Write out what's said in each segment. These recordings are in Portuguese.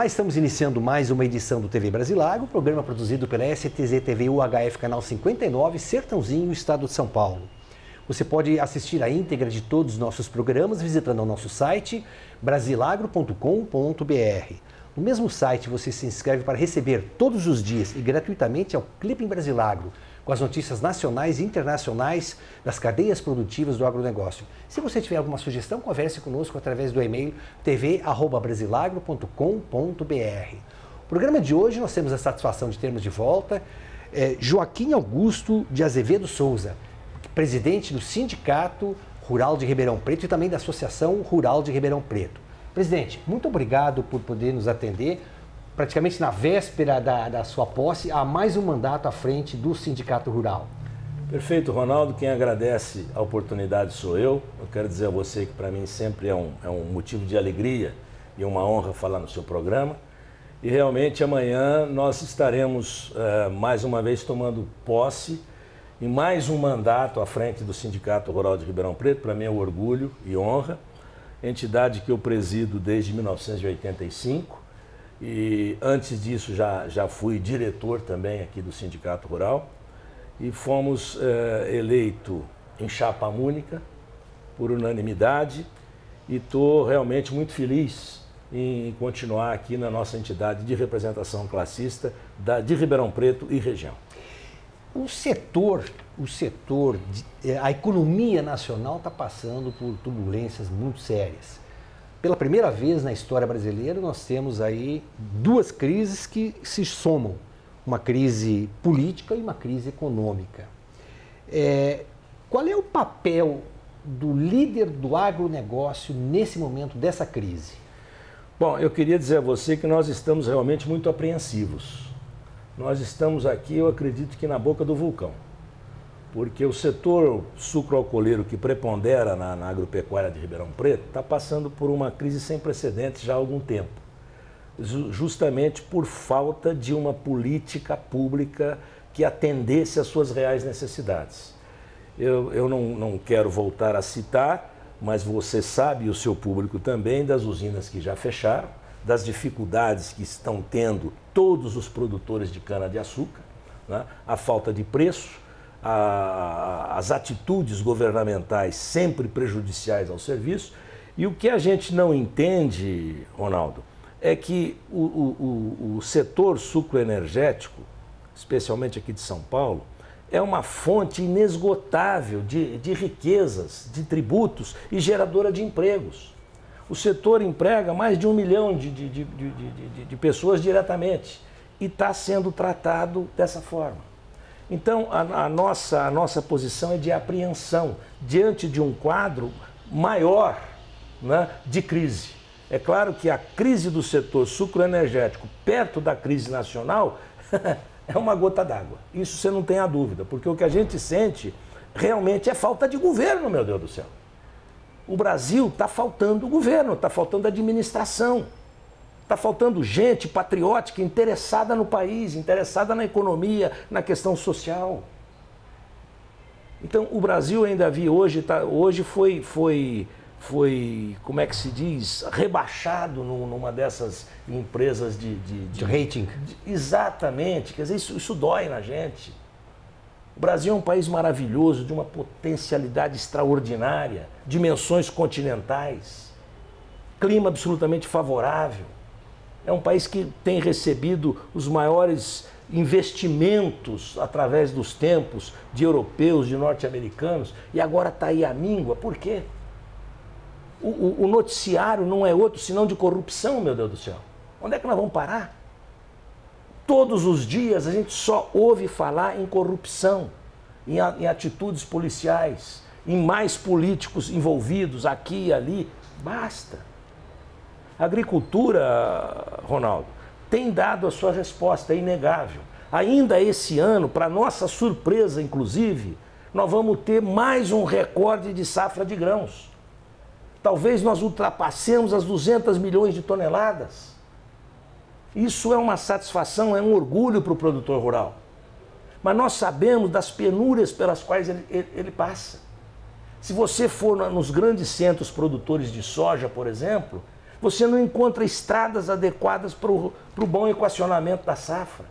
Olá, estamos iniciando mais uma edição do TV Brasilago, programa produzido pela STZ TV UHF, canal 59, Sertãozinho, estado de São Paulo. Você pode assistir a íntegra de todos os nossos programas visitando o nosso site brasilagro.com.br. No mesmo site você se inscreve para receber todos os dias e gratuitamente ao Clipe em Brasilagro, com as notícias nacionais e internacionais das cadeias produtivas do agronegócio. Se você tiver alguma sugestão, converse conosco através do e-mail tv@brasilagro.com.br. O programa de hoje nós temos a satisfação de termos de volta Joaquim Augusto de Azevedo Souza, presidente do Sindicato Rural de Ribeirão Preto e também da Associação Rural de Ribeirão Preto. Presidente, muito obrigado por poder nos atender. Praticamente na véspera da sua posse, há mais um mandato à frente do Sindicato Rural. Perfeito, Ronaldo. Quem agradece a oportunidade sou eu. Eu quero dizer a você que para mim sempre é um motivo de alegria e uma honra falar no seu programa. E realmente amanhã nós estaremos mais uma vez tomando posse em mais um mandato à frente do Sindicato Rural de Ribeirão Preto. Para mim é um orgulho e honra. Entidade que eu presido desde 1985. E antes disso já fui diretor também aqui do Sindicato Rural e fomos eleito em chapa única, por unanimidade, e estou realmente muito feliz em continuar aqui na nossa entidade de representação classista de Ribeirão Preto e região. A economia nacional está passando por turbulências muito sérias. Pela primeira vez na história brasileira, nós temos aí duas crises que se somam, uma crise política e uma crise econômica. Qual é o papel do líder do agronegócio nesse momento dessa crise? Bom, eu queria dizer a você que nós estamos realmente muito apreensivos. Nós estamos aqui, eu acredito que na boca do vulcão. Porque o setor sucroalcooleiro que prepondera na agropecuária de Ribeirão Preto está passando por uma crise sem precedentes já há algum tempo, justamente por falta de uma política pública que atendesse às suas reais necessidades. Eu não quero voltar a citar, mas você sabe, e o seu público também, das usinas que já fecharam, das dificuldades que estão tendo todos os produtores de cana-de-açúcar, né? A falta de preço, as atitudes governamentais sempre prejudiciais ao serviço. E o que a gente não entende, Ronaldo, é que o setor sucroenergético, especialmente aqui de São Paulo, é uma fonte inesgotável de riquezas, de tributos e geradora de empregos. O setor emprega mais de 1 milhão de pessoas diretamente e está sendo tratado dessa forma. Então, a nossa posição é de apreensão diante de um quadro maior, né, de crise. É claro que a crise do setor sucroenergético, perto da crise nacional, é uma gota d'água. Isso você não tem a dúvida, porque o que a gente sente realmente é falta de governo, meu Deus do céu. O Brasil está faltando governo, está faltando administração. Está faltando gente patriótica, interessada no país, interessada na economia, na questão social. Então, o Brasil ainda hoje foi, como é que se diz, rebaixado numa dessas empresas de rating. Exatamente, quer dizer, isso dói na gente. O Brasil é um país maravilhoso, de uma potencialidade extraordinária, dimensões continentais, clima absolutamente favorável. É um país que tem recebido os maiores investimentos através dos tempos de europeus, de norte-americanos, e agora está aí a míngua. Por quê? O noticiário não é outro senão de corrupção, meu Deus do céu. Onde é que nós vamos parar? Todos os dias a gente só ouve falar em corrupção, em atitudes policiais, em mais políticos envolvidos aqui e ali. Basta. A agricultura, Ronaldo, tem dado a sua resposta, é inegável. Ainda esse ano, para nossa surpresa, inclusive, nós vamos ter mais um recorde de safra de grãos. Talvez nós ultrapassemos as 200 milhões de toneladas. Isso é uma satisfação, é um orgulho para o produtor rural. Mas nós sabemos das penúrias pelas quais ele passa. Se você for nos grandes centros produtores de soja, por exemplo, você não encontra estradas adequadas para o bom equacionamento da safra.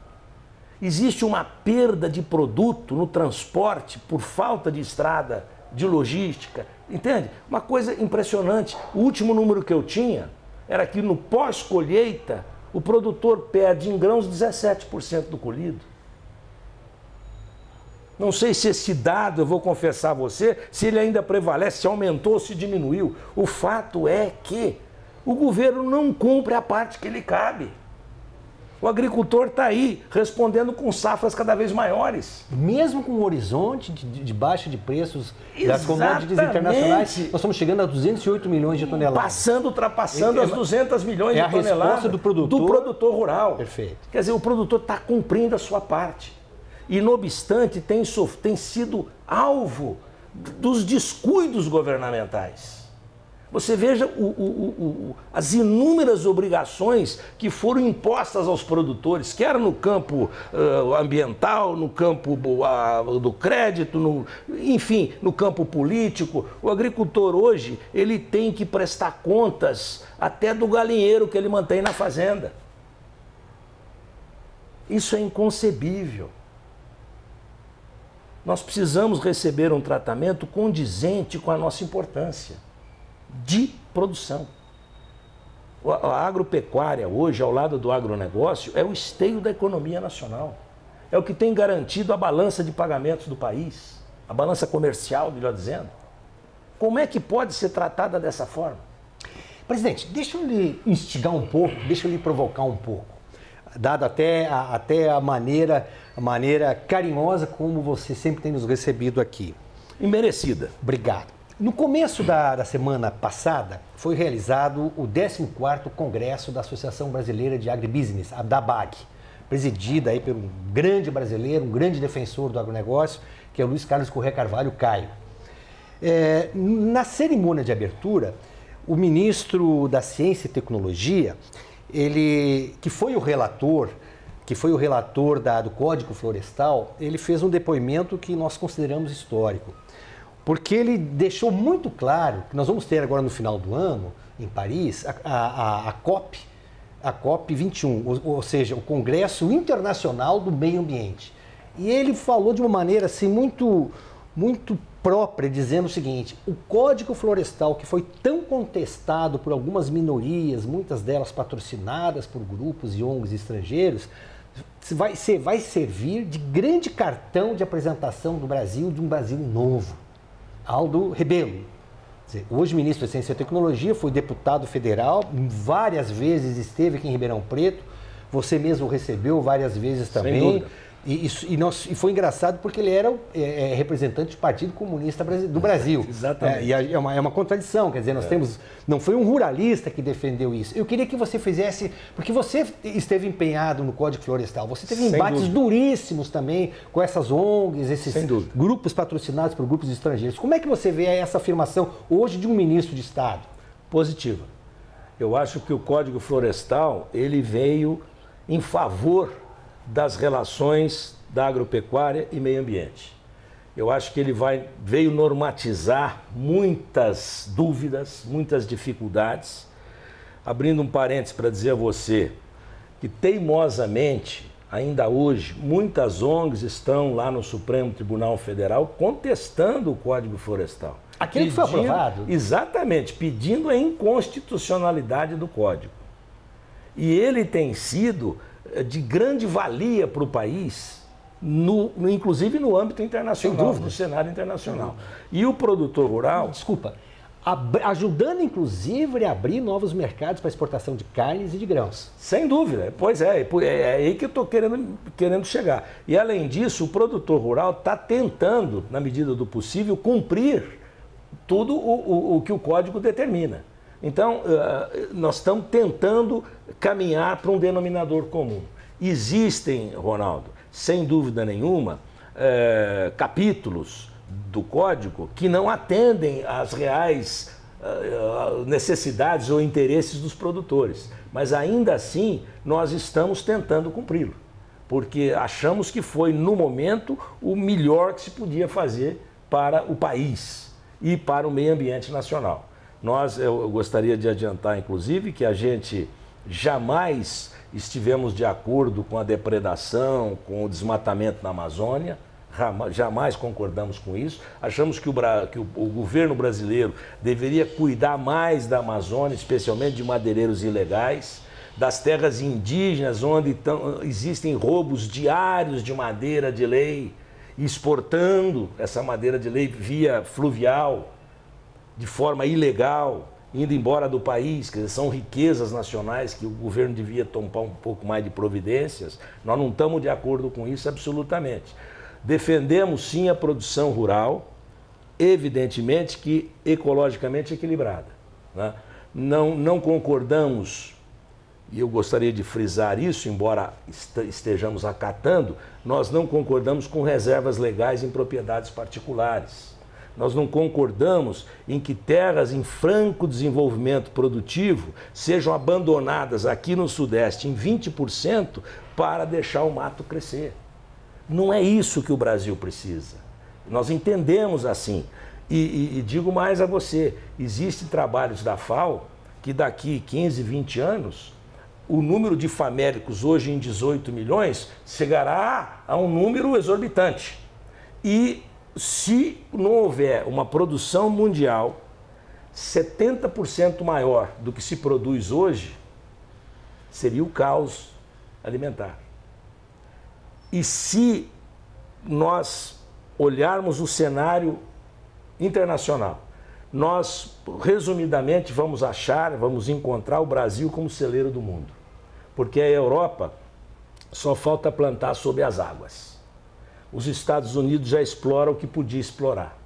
Existe uma perda de produto no transporte por falta de estrada, de logística, entende? Uma coisa impressionante. O último número que eu tinha era que no pós-colheita o produtor perde em grãos 17% do colhido. Não sei se esse dado, eu vou confessar a você, se ele ainda prevalece, se aumentou ou se diminuiu. O fato é que o governo não cumpre a parte que lhe cabe. O agricultor está aí, respondendo com safras cada vez maiores. Mesmo com o horizonte de baixa de preços das commodities internacionais, nós estamos chegando a 208 milhões de toneladas. Ultrapassando as 200 milhões de toneladas. É a resposta do produtor rural. Perfeito. Quer dizer, o produtor está cumprindo a sua parte. E, não obstante, tem sido alvo dos descuidos governamentais. Você veja as inúmeras obrigações que foram impostas aos produtores, quer no campo ambiental, no campo do crédito, enfim, no campo político. O agricultor hoje, ele tem que prestar contas até do galinheiro que ele mantém na fazenda. Isso é inconcebível. Nós precisamos receber um tratamento condizente com a nossa importância de produção. A agropecuária hoje, ao lado do agronegócio, é o esteio da economia nacional. É o que tem garantido a balança de pagamentos do país, a balança comercial, melhor dizendo. Como é que pode ser tratada dessa forma? Presidente, deixa eu lhe instigar um pouco, deixa eu lhe provocar um pouco. Dado até a maneira carinhosa como você sempre tem nos recebido aqui. E merecida. Obrigado. No começo da semana passada, foi realizado o 14º Congresso da Associação Brasileira de Agribusiness, a DABAG, presidida aí por um grande brasileiro, um grande defensor do agronegócio, que é o Luiz Carlos Corrêa Carvalho Caio. Na cerimônia de abertura, o ministro da Ciência e Tecnologia, que foi o relator do Código Florestal, ele fez um depoimento que nós consideramos histórico. Porque ele deixou muito claro que nós vamos ter agora no final do ano, em Paris, a COP 21, ou seja, o Congresso Internacional do Meio Ambiente. E ele falou de uma maneira assim muito própria, dizendo o seguinte: o Código Florestal, que foi tão contestado por algumas minorias, muitas delas patrocinadas por grupos e ONGs estrangeiros, vai servir de grande cartão de apresentação do Brasil, de um Brasil novo. Aldo Rebelo. Hoje ministro da Ciência e Tecnologia, foi deputado federal, várias vezes esteve aqui em Ribeirão Preto, você mesmo recebeu várias vezes também. E foi engraçado porque ele era representante do Partido Comunista do Brasil. Exatamente. É uma contradição, quer dizer, não foi um ruralista que defendeu isso. Eu queria que você fizesse, porque você esteve empenhado no Código Florestal, você teve embates duríssimos também com essas ONGs, esses grupos patrocinados por grupos estrangeiros. Como é que você vê essa afirmação hoje de um ministro de Estado? Positiva. Eu acho que o Código Florestal, ele veio em favor das relações da agropecuária e meio ambiente. Eu acho que ele veio normatizar muitas dúvidas, muitas dificuldades. Abrindo um parênteses para dizer a você que, teimosamente, ainda hoje, muitas ONGs estão lá no Supremo Tribunal Federal contestando o Código Florestal. Aquele que foi aprovado? Exatamente, pedindo a inconstitucionalidade do Código. E ele tem sido de grande valia para o país, inclusive no âmbito internacional, no cenário internacional. E o produtor rural... Desculpa, ajudando inclusive a abrir novos mercados para exportação de carnes e de grãos. Sem dúvida, pois é aí que eu estou querendo chegar. E além disso, o produtor rural está tentando, na medida do possível, cumprir tudo o que o Código determina. Então, nós estamos tentando caminhar para um denominador comum. Existem, Ronaldo, sem dúvida nenhuma, capítulos do Código que não atendem às reais necessidades ou interesses dos produtores. Mas, ainda assim, nós estamos tentando cumpri-lo, porque achamos que foi, no momento, o melhor que se podia fazer para o país e para o meio ambiente nacional. Eu gostaria de adiantar, inclusive, que a gente jamais estivemos de acordo com a depredação, com o desmatamento na Amazônia. Jamais concordamos com isso. Achamos que o governo brasileiro deveria cuidar mais da Amazônia, especialmente de madeireiros ilegais, das terras indígenas, onde existem roubos diários de madeira de lei, exportando essa madeira de lei via fluvial, de forma ilegal, indo embora do país. Quer dizer, são riquezas nacionais que o governo devia tomar um pouco mais de providências. Nós não estamos de acordo com isso absolutamente. Defendemos sim a produção rural, evidentemente que ecologicamente equilibrada, né? Não concordamos, e eu gostaria de frisar isso, embora estejamos acatando, nós não concordamos com reservas legais em propriedades particulares. Nós não concordamos em que terras em franco desenvolvimento produtivo sejam abandonadas aqui no Sudeste em 20% para deixar o mato crescer. Não é isso que o Brasil precisa. Nós entendemos assim. E digo mais a você, existem trabalhos da FAO que daqui 15, 20 anos, o número de faméricos hoje em 18 milhões chegará a um número exorbitante. E se não houver uma produção mundial 70% maior do que se produz hoje, seria o caos alimentar. E se nós olharmos o cenário internacional, nós, resumidamente, vamos encontrar o Brasil como celeiro do mundo. Porque a Europa só falta plantar sob as águas. Os Estados Unidos já exploram o que podia explorar.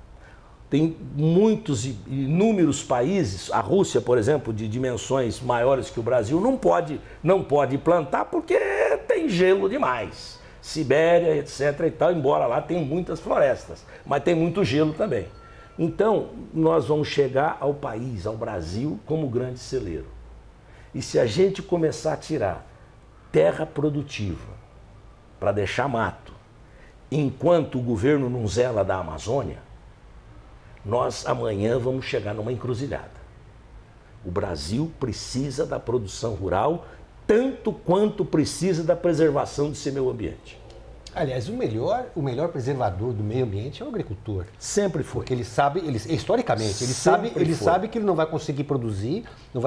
Tem muitos e inúmeros países, a Rússia, por exemplo, de dimensões maiores que o Brasil, não pode plantar porque tem gelo demais. Sibéria, etc. e tal, embora lá tenha muitas florestas, mas tem muito gelo também. Então, nós vamos chegar ao país, ao Brasil, como grande celeiro. E se a gente começar a tirar terra produtiva para deixar mato, enquanto o governo não zela da Amazônia, nós amanhã vamos chegar numa encruzilhada. O Brasil precisa da produção rural tanto quanto precisa da preservação do seu meio ambiente. Aliás, o melhor preservador do meio ambiente é o agricultor. Sempre foi. Porque historicamente, ele sabe que ele não vai conseguir produzir, não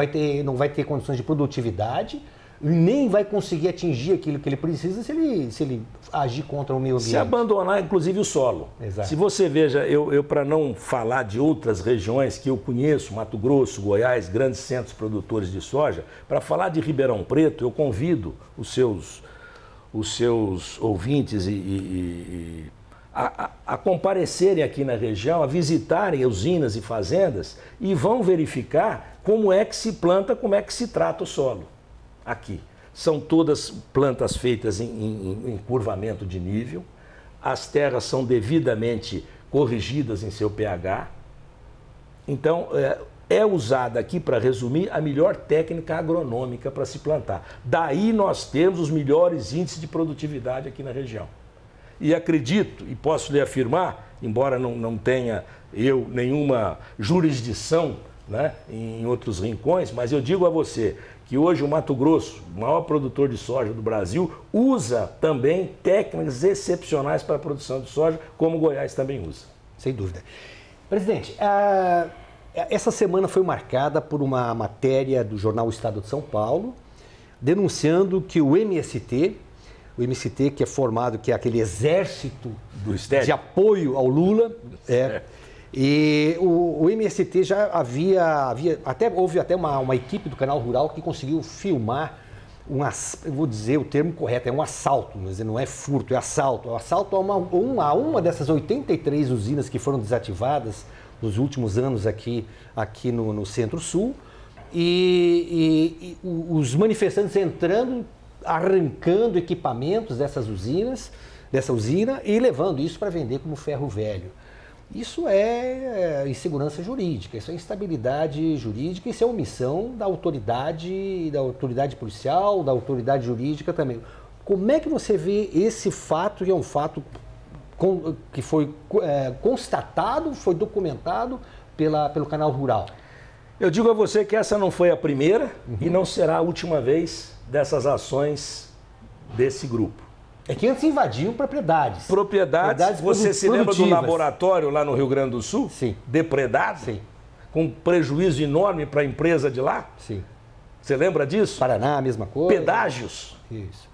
vai ter condições de produtividade, nem vai conseguir atingir aquilo que ele precisa se ele agir contra o meio ambiente. Se abandonar, inclusive, o solo. Exato. Se você veja, eu para não falar de outras regiões que eu conheço, Mato Grosso, Goiás, grandes centros produtores de soja, para falar de Ribeirão Preto, eu convido os seus ouvintes a comparecerem aqui na região, a visitarem usinas e fazendas e vão verificar como é que se planta, como é que se trata o solo. Aqui. São todas plantas feitas em curvamento de nível, as terras são devidamente corrigidas em seu pH. Então, é usada aqui, para resumir, a melhor técnica agronômica para se plantar. Daí nós temos os melhores índices de produtividade aqui na região. E acredito, e posso lhe afirmar, embora não tenha eu nenhuma jurisdição, né, em outros rincões, mas eu digo a você que hoje o Mato Grosso, o maior produtor de soja do Brasil, usa também técnicas excepcionais para a produção de soja, como Goiás também usa. Sem dúvida. Presidente, essa semana foi marcada por uma matéria do jornal Estado de São Paulo, denunciando que o MST, que é formado, que é aquele exército de apoio ao Lula, e o MST já houve até uma equipe do Canal Rural que conseguiu filmar eu vou dizer o termo correto, é um assalto, mas não é furto, é assalto. Assalto a uma dessas 83 usinas que foram desativadas nos últimos anos aqui no Centro-Sul, e os manifestantes entrando, arrancando equipamentos dessa usina e levando isso para vender como ferro velho. Isso é insegurança jurídica, isso é instabilidade jurídica, isso é omissão da autoridade policial, da autoridade jurídica também. Como é que você vê esse fato, que é um fato que foi constatado, foi documentado pelo Canal Rural? Eu digo a você que essa não foi a primeira e não será a última vez dessas ações desse grupo. É que antes invadiam propriedades. Propriedades, você se lembra do laboratório lá no Rio Grande do Sul? Sim. Depredado? Sim. Com prejuízo enorme para a empresa de lá? Sim. Você lembra disso? Paraná, a mesma coisa. Pedágios. Isso.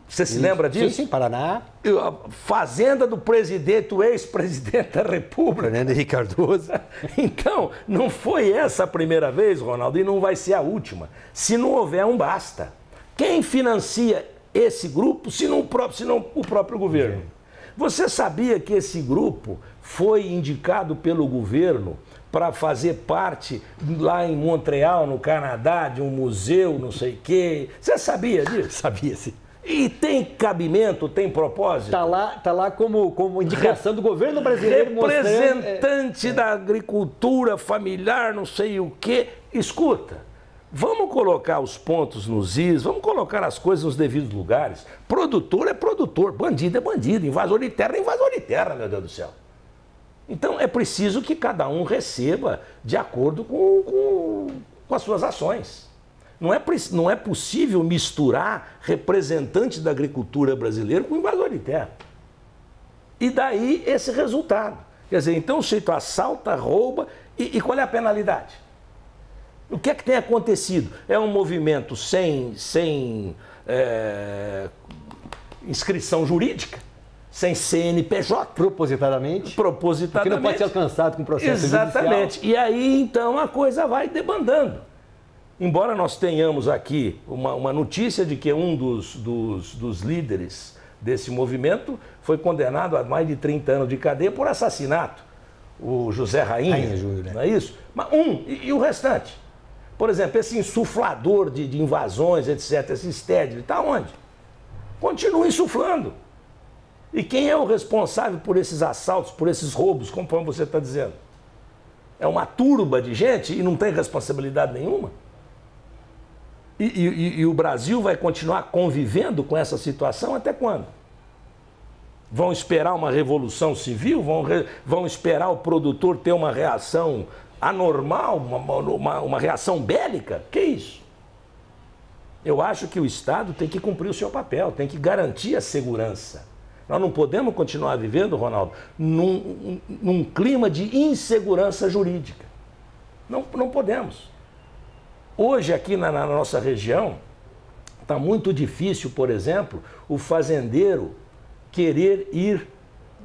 Você se lembra disso? Sim, Paraná. A fazenda do presidente, o ex-presidente da República. Fernando Henrique Cardoso. Então, não foi essa a primeira vez, Ronaldo, e não vai ser a última. Se não houver um basta. Quem financia esse grupo, se não o próprio governo? Você sabia que esse grupo foi indicado pelo governo para fazer parte lá em Montreal, no Canadá, de um museu, não sei o quê? Você sabia disso? Sabia, sim. E tem cabimento, tem propósito? Tá lá como indicação do governo brasileiro representante da agricultura familiar, não sei o quê. Escuta, vamos colocar os pontos nos is, vamos colocar as coisas nos devidos lugares. Produtor é produtor, bandido é bandido, invasor de terra é invasor de terra, meu Deus do céu. Então é preciso que cada um receba de acordo com as suas ações. Não é possível misturar representante da agricultura brasileira com invasor de terra. E daí esse resultado. Quer dizer, então o sujeito assalta, rouba, e qual é a penalidade? O que é que tem acontecido? É um movimento sem inscrição jurídica, sem CNPJ. Propositadamente. Propositadamente. Que não pode ser alcançado com processo judicial. Exatamente. E aí, então, a coisa vai debandando. Embora nós tenhamos aqui uma notícia de que um dos líderes desse movimento foi condenado a mais de 30 anos de cadeia por assassinato, o José Rainha Júnior, né? Não é isso? Mas e o restante? Por exemplo, esse insuflador de invasões, etc., esse Stedley, está onde? Continua insuflando. E quem é o responsável por esses assaltos, por esses roubos, conforme você está dizendo? É uma turba de gente e não tem responsabilidade nenhuma? E o Brasil vai continuar convivendo com essa situação até quando? Vão esperar uma revolução civil? Vão esperar o produtor ter uma reação anormal, uma reação bélica? Que isso? Eu acho que o Estado tem que cumprir o seu papel, tem que garantir a segurança. Nós não podemos continuar vivendo, Ronaldo, num clima de insegurança jurídica. Não podemos. Hoje, aqui na nossa região, está muito difícil, por exemplo, o fazendeiro querer ir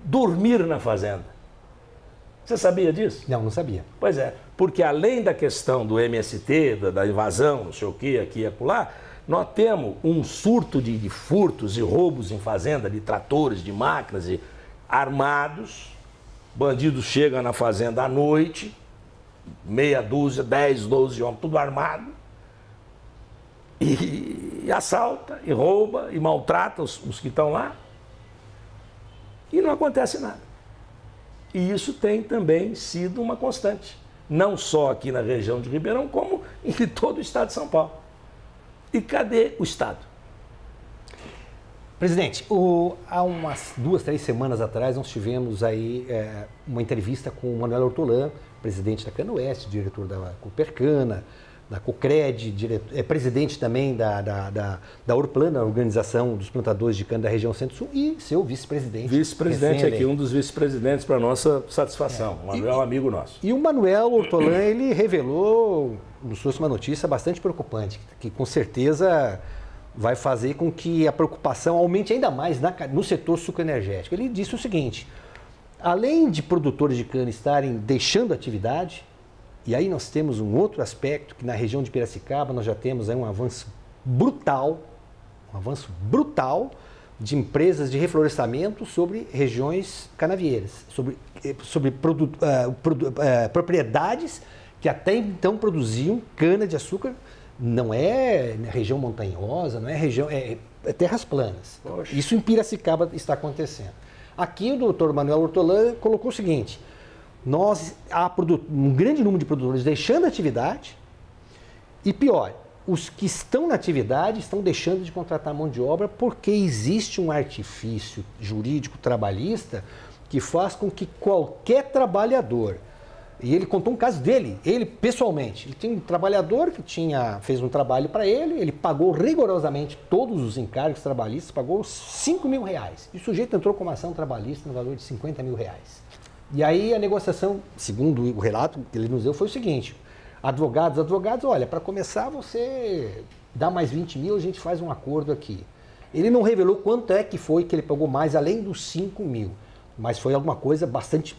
dormir na fazenda. Você sabia disso? Não sabia. Pois é, porque além da questão do MST, da invasão, não sei o quê, aqui e acolá, nós temos um surto de furtos e roubos em fazenda, de tratores, de máquinas, armados. Bandidos chegam na fazenda à noite, meia dúzia, 10, 12 homens, tudo armado, e assalta, e rouba, e maltrata os que estão lá, e não acontece nada. E isso tem também sido uma constante, não só aqui na região de Ribeirão, como em todo o estado de São Paulo. E cadê o Estado? Presidente, há umas 2, 3 semanas atrás nós tivemos aí uma entrevista com o Manuel Hortolã, presidente da Canoeste, diretor da Copercana, da Cocred, presidente também da Orplana, a Organização dos Plantadores de Cana da região Centro-Sul, e seu vice-presidente. Vice-presidente aqui, um dos vice-presidentes para nossa satisfação. O Manuel é um amigo nosso. E o Manuel Hortolã, ele revelou, nos trouxe uma notícia bastante preocupante, que com certeza vai fazer com que a preocupação aumente ainda mais no setor sucroenergético. Ele disse o seguinte: além de produtores de cana estarem deixando a atividade, e aí nós temos um outro aspecto, que na região de Piracicaba nós já temos aí um avanço brutal de empresas de reflorestamento sobre regiões canavieiras, sobre propriedades que até então produziam cana-de-açúcar, não é região montanhosa, não é região, é terras planas. Poxa. Isso em Piracicaba está acontecendo. Aqui o doutor Manuel Hortolã colocou o seguinte: há um grande número de produtores deixando a atividade e, pior, os que estão na atividade estão deixando de contratar mão de obra porque existe um artifício jurídico trabalhista que faz com que qualquer trabalhador E ele contou um caso dele, ele pessoalmente. Ele tinha um trabalhador que fez um trabalho para ele pagou rigorosamente todos os encargos trabalhistas, pagou R$5.000. E o sujeito entrou com uma ação trabalhista no valor de R$50.000. E aí a negociação, segundo o relato que ele nos deu, foi o seguinte: advogados, olha, para começar você dá mais 20 mil, a gente faz um acordo aqui. Ele não revelou quanto é que foi que ele pagou mais, além dos 5 mil, mas foi alguma coisa bastante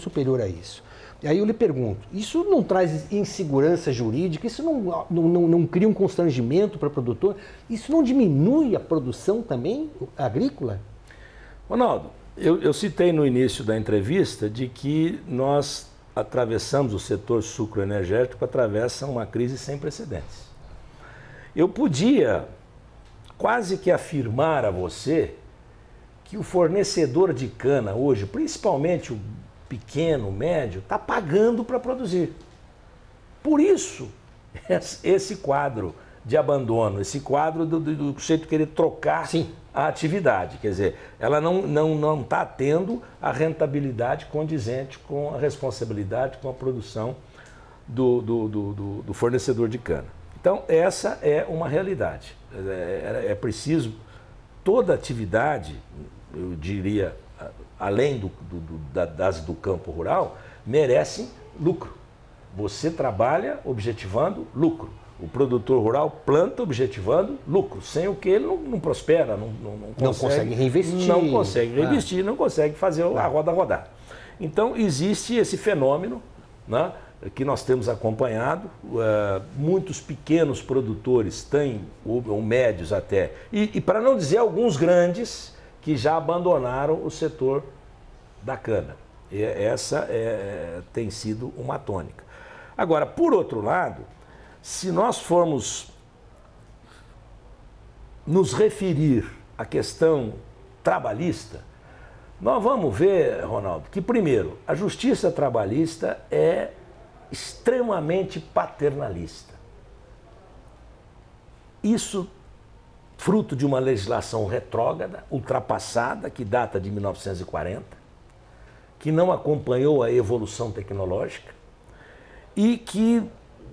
superior a isso. E aí eu lhe pergunto, isso não traz insegurança jurídica, isso não cria um constrangimento para o produtor, isso não diminui a produção também agrícola? Ronaldo, eu citei no início da entrevista de que nós atravessamos, o setor sucroenergético atravessa uma crise sem precedentes. Eu podia quase que afirmar a você que o fornecedor de cana hoje, principalmente o pequeno, médio, está pagando para produzir. Por isso, esse quadro de abandono, esse quadro do jeito querer trocar Sim. a atividade. Quer dizer, ela não está tendo a rentabilidade condizente com a responsabilidade, com a produção do fornecedor de cana. Então, essa é uma realidade. É preciso, toda atividade, eu diria, além das do campo rural, merecem lucro. Você trabalha objetivando lucro. O produtor rural planta objetivando lucro, sem o que ele não prospera, não consegue reinvestir. Não consegue reinvestir, não consegue fazer a roda rodar. Então, existe esse fenômeno, né, que nós temos acompanhado. Muitos pequenos produtores têm, ou médios até, e para não dizer alguns grandes, que já abandonaram o setor da cana. E essa tem sido uma tônica. Agora, por outro lado, se nós formos nos referir à questão trabalhista, nós vamos ver, Ronaldo, que primeiro, a justiça trabalhista é extremamente paternalista. Isso fruto de uma legislação retrógrada, ultrapassada, que data de 1940, que não acompanhou a evolução tecnológica e que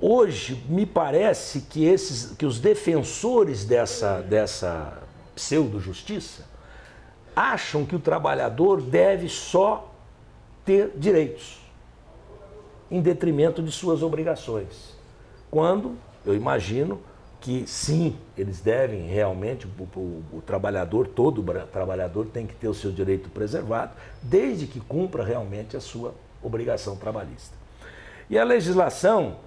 hoje me parece que os defensores dessa pseudo-justiça acham que o trabalhador deve só ter direitos, em detrimento de suas obrigações. Quando, eu imagino, que sim, eles devem realmente, o trabalhador, todo trabalhador tem que ter o seu direito preservado, desde que cumpra realmente a sua obrigação trabalhista. E a legislação,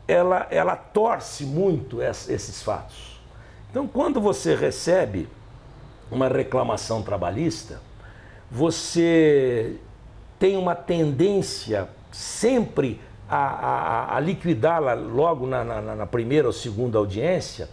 ela torce muito esses fatos. Então, quando você recebe uma reclamação trabalhista, você tem uma tendência sempre a liquidá-la logo na primeira ou segunda audiência,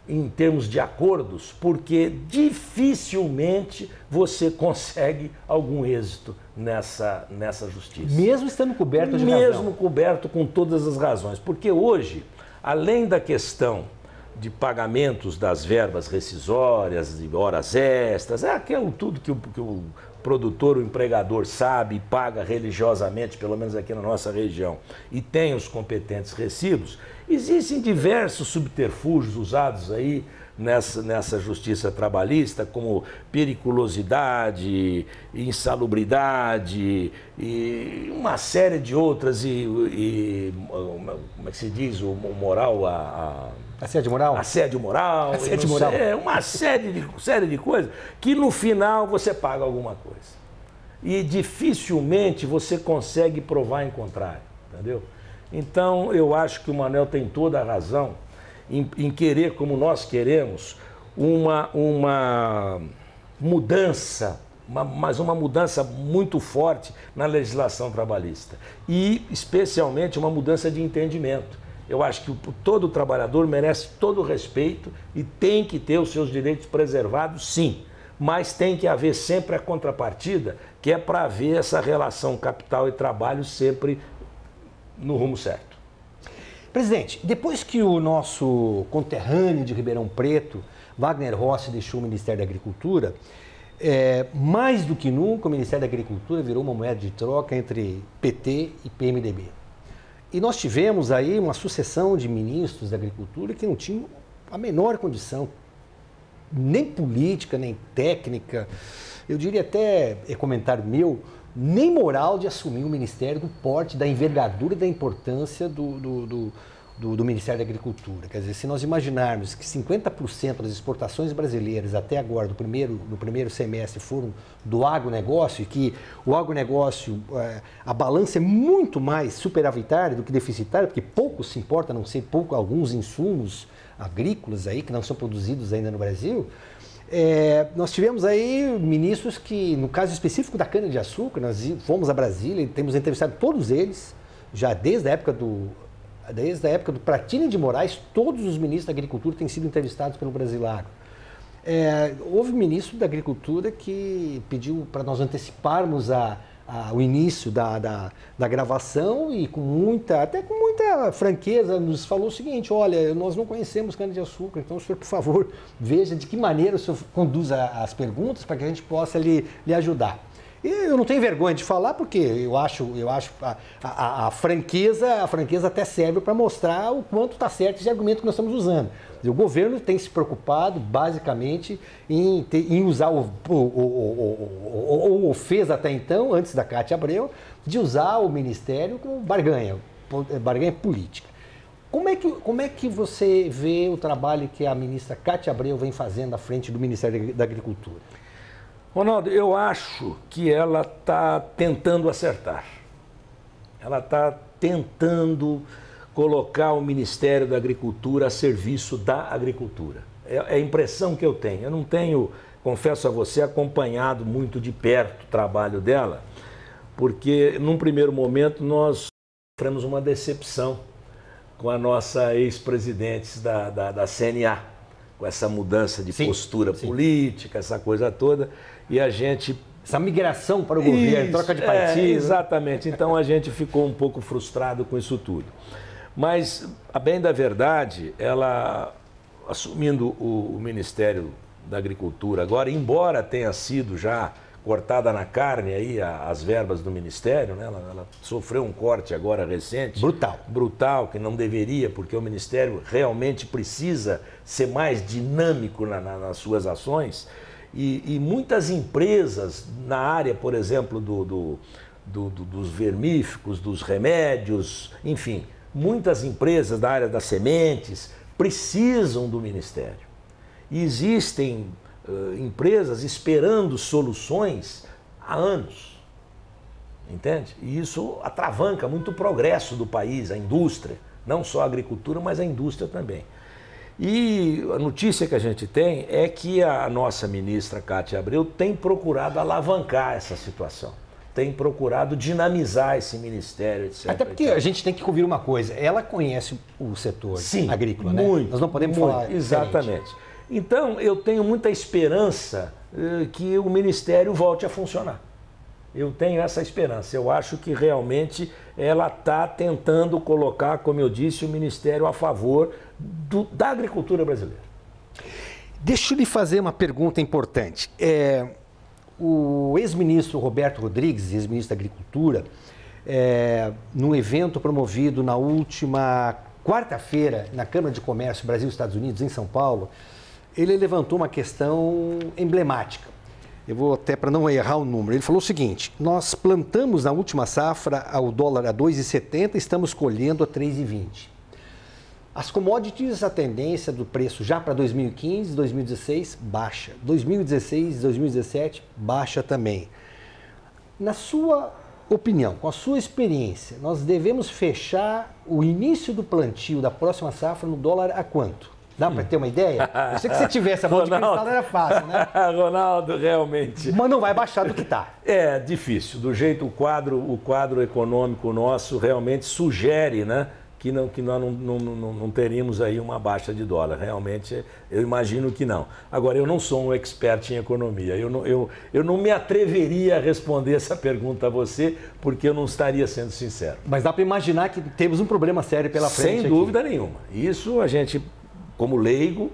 em termos de acordos, porque dificilmente você consegue algum êxito nessa justiça. Mesmo estando coberto de razão. Mesmo coberto com todas as razões. Porque hoje, além da questão de pagamentos das verbas rescisórias, de horas extras, aquilo tudo que o produtor, o empregador sabe e paga religiosamente, pelo menos aqui na nossa região, e tem os competentes recibos, existem diversos subterfúgios usados aí nessa justiça trabalhista, como periculosidade, insalubridade e uma série de outras, como é que se diz, o moral, assédio moral? Assédio moral. Assédio moral. Uma série de coisas que no final você paga alguma coisa. E dificilmente você consegue provar em contrário, entendeu? Então eu acho que o Manuel tem toda a razão em querer, como nós queremos, uma mudança, mas uma mudança muito forte na legislação trabalhista. E especialmente uma mudança de entendimento. Eu acho que todo trabalhador merece todo o respeito e tem que ter os seus direitos preservados, sim. Mas tem que haver sempre a contrapartida, que é para haver essa relação capital e trabalho sempre no rumo certo. Presidente, depois que o nosso conterrâneo de Ribeirão Preto, Wagner Rossi, deixou o Ministério da Agricultura, Mais do que nunca, o Ministério da Agricultura virou uma moeda de troca entre PT e PMDB. E nós tivemos aí uma sucessão de ministros da Agricultura que não tinham a menor condição, nem política, nem técnica, eu diria até, comentário meu, nem moral de assumir o Ministério do porte, da envergadura e da importância do Ministério da Agricultura. Quer dizer, se nós imaginarmos que 50% das exportações brasileiras até agora, no primeiro semestre, foram do agronegócio, e que o agronegócio, a balança é muito mais superavitária do que deficitária, porque pouco se importa, a não ser alguns insumos agrícolas aí que não são produzidos ainda no Brasil. Nós tivemos aí ministros que, no caso específico da cana-de-açúcar, nós fomos a Brasília e temos entrevistado todos eles, já desde a época do Pratini de Moraes, todos os ministros da Agricultura têm sido entrevistados pelo Brasilágro. Houve ministro da Agricultura que pediu para nós anteciparmos o início da gravação e até com muita franqueza nos falou o seguinte: olha, nós não conhecemos cana-de-açúcar, então o senhor, por favor, veja de que maneira o senhor conduz as perguntas para que a gente possa lhe ajudar. E eu não tenho vergonha de falar, porque eu acho a franqueza até serve para mostrar o quanto está certo esse argumento que nós estamos usando. O governo tem se preocupado, basicamente, em usar, ou fez até então, antes da Cátia Abreu, de usar o Ministério como barganha política. Como é que você vê o trabalho que a ministra Cátia Abreu vem fazendo à frente do Ministério da Agricultura? Ronaldo, eu acho que ela está tentando acertar. Ela está tentando colocar o Ministério da Agricultura a serviço da agricultura. É a impressão que eu tenho. Eu não tenho, confesso a você, acompanhado muito de perto o trabalho dela, porque num primeiro momento nós sofremos uma decepção com a nossa ex-presidente da CNA, com essa mudança de postura política, essa coisa toda, e a gente... Essa migração para o governo, troca de partido. Exatamente, então a gente ficou um pouco frustrado com isso tudo. Mas, a bem da verdade, ela, assumindo o Ministério da Agricultura agora, embora tenha sido já cortada na carne aí as verbas do Ministério, né? Ela sofreu um corte agora recente. Brutal, que não deveria, porque o Ministério realmente precisa ser mais dinâmico nas suas ações. E muitas empresas na área, por exemplo, dos vermífugos, dos remédios, enfim, muitas empresas da área das sementes precisam do Ministério. E existem empresas esperando soluções há anos, entende? E isso atravanca muito o progresso do país, a indústria, não só a agricultura, mas a indústria também. E a notícia que a gente tem é que a nossa ministra Cátia Abreu tem procurado alavancar essa situação, tem procurado dinamizar esse ministério, etc. Até porque a gente tem que ouvir uma coisa, ela conhece o setor agrícola, né? Muito, nós não podemos falar exatamente. Diferente. Então, eu tenho muita esperança que o Ministério volte a funcionar. Eu tenho essa esperança. Eu acho que realmente ela está tentando colocar, como eu disse, o Ministério a favor da agricultura brasileira. Deixa eu lhe fazer uma pergunta importante. O ex-ministro Roberto Rodrigues, ex-ministro da Agricultura, num evento promovido na última quarta-feira na Câmara de Comércio Brasil-Estados Unidos, em São Paulo, ele levantou uma questão emblemática. Eu vou até, para não errar o número, ele falou o seguinte: nós plantamos na última safra o dólar a 2,70, estamos colhendo a 3,20. As commodities, a tendência do preço já para 2015, 2016, baixa. 2016, 2017, baixa também. Na sua opinião, com a sua experiência, nós devemos fechar o início do plantio da próxima safra no dólar a quanto? Dá para ter uma ideia? Eu sei que se tivesse a bola de cristal era fácil, né? Ronaldo, realmente... Mas não vai baixar do que está. É difícil. Do jeito o quadro econômico nosso realmente sugere, né, que nós não teríamos aí uma baixa de dólar. Realmente, eu imagino que não. Agora, eu não sou um expert em economia. Eu não me atreveria a responder essa pergunta a você, porque eu não estaria sendo sincero. Mas dá para imaginar que temos um problema sério pela frente. Sem dúvida nenhuma. Isso a gente, como leigo,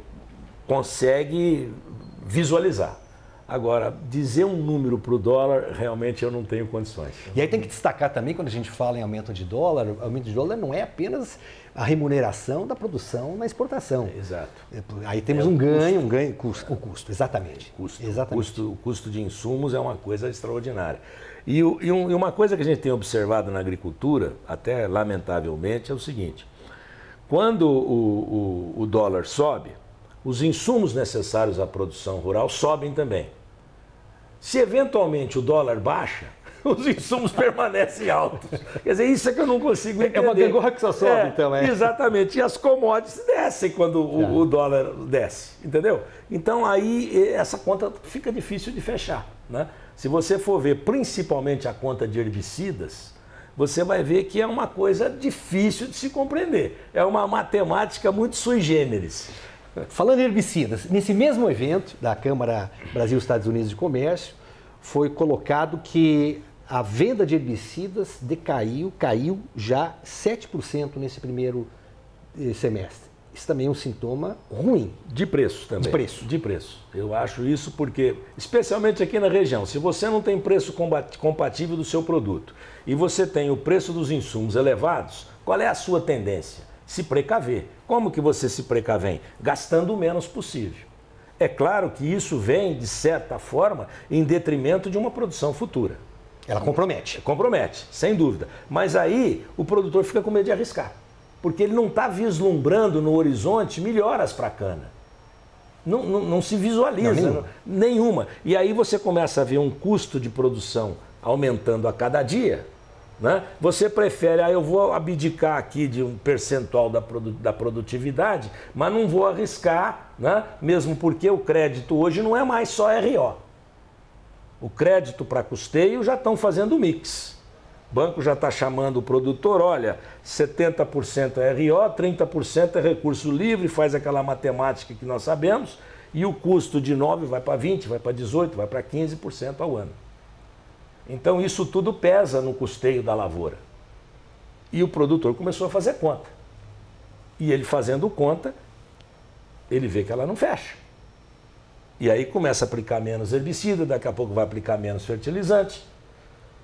consegue visualizar. Agora, dizer um número para o dólar, realmente eu não tenho condições. E aí tem que destacar também, quando a gente fala em aumento de dólar, o aumento de dólar não é apenas a remuneração da produção na exportação. Exato. Aí temos um ganho, o custo, exatamente. Exatamente. O custo de insumos é uma coisa extraordinária. E uma coisa que a gente tem observado na agricultura, até lamentavelmente, é o seguinte: quando o dólar sobe, os insumos necessários à produção rural sobem também. Se eventualmente o dólar baixa, os insumos permanecem altos. Quer dizer, isso é que eu não consigo entender. É uma gangorra que só sobe, então. Exatamente. E as commodities descem quando o dólar desce, entendeu? Então aí essa conta fica difícil de fechar, né? Se você for ver principalmente a conta de herbicidas, você vai ver que é uma coisa difícil de se compreender. É uma matemática muito sui generis. Falando em herbicidas, nesse mesmo evento da Câmara Brasil-Estados Unidos de Comércio, foi colocado que a venda de herbicidas caiu já 7% nesse primeiro semestre. Isso também é um sintoma ruim. De preço também. De preço. De preço. Eu acho isso porque, especialmente aqui na região, se você não tem preço compatível do seu produto e você tem o preço dos insumos elevados, qual é a sua tendência? Se precaver. Como que você se precavém? Gastando o menos possível. É claro que isso vem, de certa forma, em detrimento de uma produção futura. Ela compromete. Compromete, sem dúvida. Mas aí o produtor fica com medo de arriscar, porque ele não está vislumbrando no horizonte melhoras para a cana. Não se visualiza nenhuma. E aí você começa a ver um custo de produção aumentando a cada dia, né? Você prefere, eu vou abdicar aqui de um percentual da produtividade, mas não vou arriscar, né? Mesmo porque o crédito hoje não é mais só RO. O crédito para custeio já estão fazendo mix. O banco já está chamando o produtor, olha, 70% é RO, 30% é recurso livre, faz aquela matemática que nós sabemos, e o custo de 9% vai para 20%, vai para 18%, vai para 15% ao ano. Então isso tudo pesa no custeio da lavoura. E o produtor começou a fazer conta. E ele fazendo conta, ele vê que ela não fecha. E aí começa a aplicar menos herbicida, daqui a pouco vai aplicar menos fertilizante,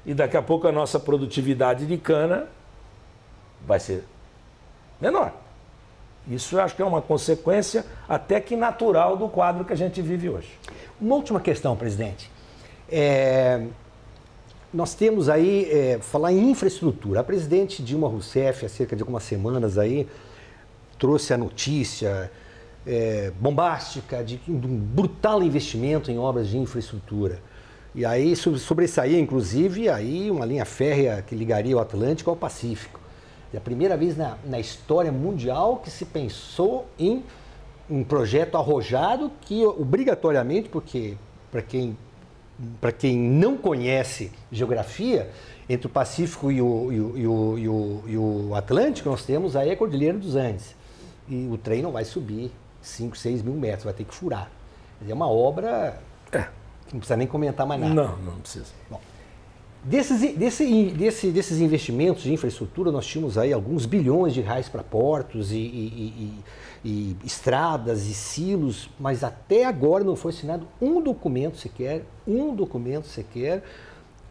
e daqui a pouco a nossa produtividade de cana vai ser menor. Isso eu acho que é uma consequência até que natural do quadro que a gente vive hoje. Uma última questão, presidente. Nós temos aí, falar em infraestrutura. A presidente Dilma Rousseff, há cerca de algumas semanas aí, trouxe a notícia bombástica de um brutal investimento em obras de infraestrutura. E aí sobressaía, inclusive, aí uma linha férrea que ligaria o Atlântico ao Pacífico. É a primeira vez na história mundial que se pensou em um projeto arrojado que, obrigatoriamente, porque para quem não conhece geografia, entre o Pacífico e o Atlântico, nós temos aí a Cordilheira dos Andes. E o trem não vai subir 5, 6 mil metros, vai ter que furar. É uma obra que não precisa nem comentar mais nada. Não precisa. Bom, desses investimentos de infraestrutura, nós tínhamos aí alguns bilhões de reais para portos e estradas e silos, mas até agora não foi assinado um documento sequer,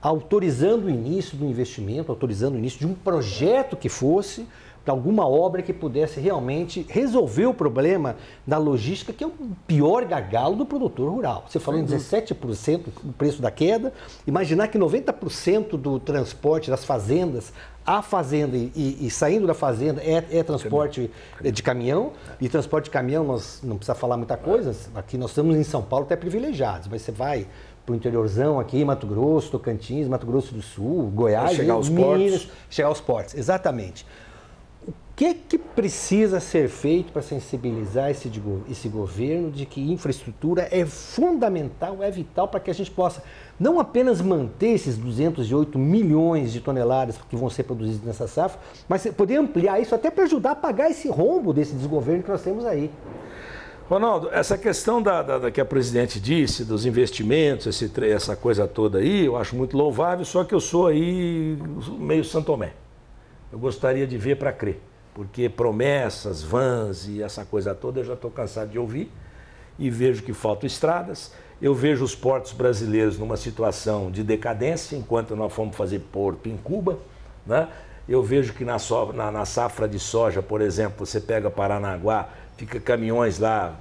autorizando o início do investimento, autorizando o início de um projeto que fosse para alguma obra que pudesse realmente resolver o problema da logística, que é o pior gargalo do produtor rural. Você falou em 17% do preço da queda, imaginar que 90% do transporte das fazendas, a fazenda e saindo da fazenda é transporte de caminhão, e transporte de caminhão nós não precisa falar muita coisa, aqui nós estamos em São Paulo até privilegiados, mas você vai para o interiorzão aqui, Mato Grosso, Tocantins, Mato Grosso do Sul, Goiás, Minas, chegar aos portos, exatamente. O que precisa ser feito para sensibilizar esse governo de que infraestrutura é fundamental, é vital para que a gente possa não apenas manter esses 208 milhões de toneladas que vão ser produzidos nessa safra, mas poder ampliar isso até para ajudar a pagar esse rombo desse desgoverno que nós temos aí? Ronaldo, essa questão da que a presidente disse, dos investimentos, essa coisa toda aí, eu acho muito louvável, só que eu sou aí meio São Tomé. Eu gostaria de ver para crer, porque promessas, vans e essa coisa toda eu já estou cansado de ouvir e vejo que faltam estradas Eu vejo os portos brasileiros numa situação de decadência, enquanto nós fomos fazer porto em Cuba, né? Eu vejo que na safra de soja, por exemplo, você pega Paranaguá, fica caminhões lá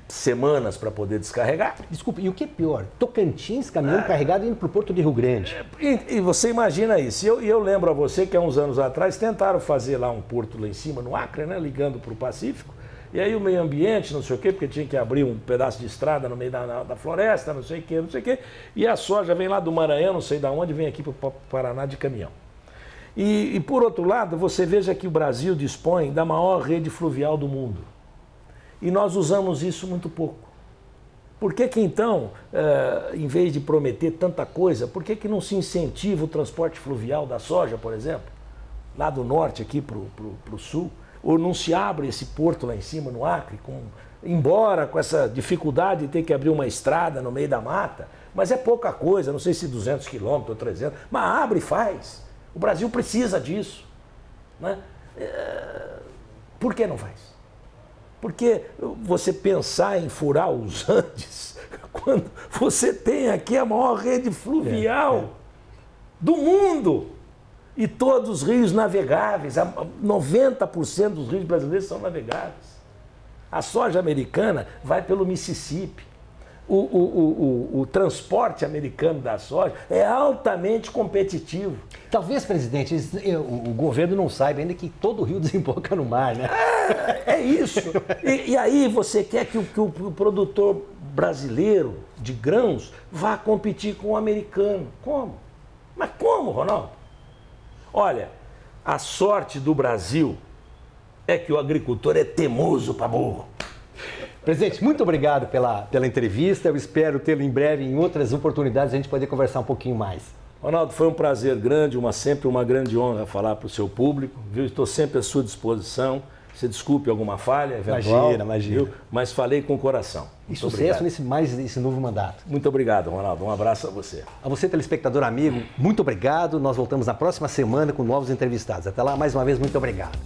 semanas para poder descarregar. Desculpa, e o que é pior? Tocantins, caminhão carregado indo para o Porto de Rio Grande. E você imagina isso. Eu lembro a você que há uns anos atrás tentaram fazer lá um porto lá em cima, no Acre, né, ligando para o Pacífico. E aí o meio ambiente, não sei o quê, porque tinha que abrir um pedaço de estrada no meio da floresta, não sei o quê, não sei o quê. E a soja vem lá do Maranhão, não sei de onde, vem aqui para o Paraná de caminhão. E por outro lado, você veja que o Brasil dispõe da maior rede fluvial do mundo. E nós usamos isso muito pouco. Por que que então, em vez de prometer tanta coisa, por que que não se incentiva o transporte fluvial da soja, por exemplo? Lá do norte aqui para o sul? Ou não se abre esse porto lá em cima, no Acre, embora com essa dificuldade de ter que abrir uma estrada no meio da mata, mas é pouca coisa, não sei se 200 quilômetros ou 300, mas abre e faz. O Brasil precisa disso, né? Por que não faz? Porque você pensar em furar os Andes, quando você tem aqui a maior rede fluvial do mundo e todos os rios navegáveis, 90% dos rios brasileiros são navegáveis. A soja americana vai pelo Mississippi. O transporte americano da soja é altamente competitivo. Talvez, presidente, o governo não saiba ainda que todo o rio desemboca no mar, né? É isso. E aí você quer que o produtor brasileiro de grãos vá competir com o americano. Como? Mas como, Ronaldo? Olha, a sorte do Brasil é que o agricultor é teimoso para burro. Presidente, muito obrigado pela entrevista. Eu espero tê-lo em breve em outras oportunidades a gente poder conversar um pouquinho mais. Ronaldo, foi um prazer grande, sempre uma grande honra falar para o seu público. Viu? Estou sempre à sua disposição. Você desculpe alguma falha eventual. Imagina. Viu? Mas falei com o coração. E sucesso nesse novo mandato. Muito obrigado, Ronaldo. Um abraço a você. A você, telespectador amigo, muito obrigado. Nós voltamos na próxima semana com novos entrevistados. Até lá, mais uma vez, muito obrigado.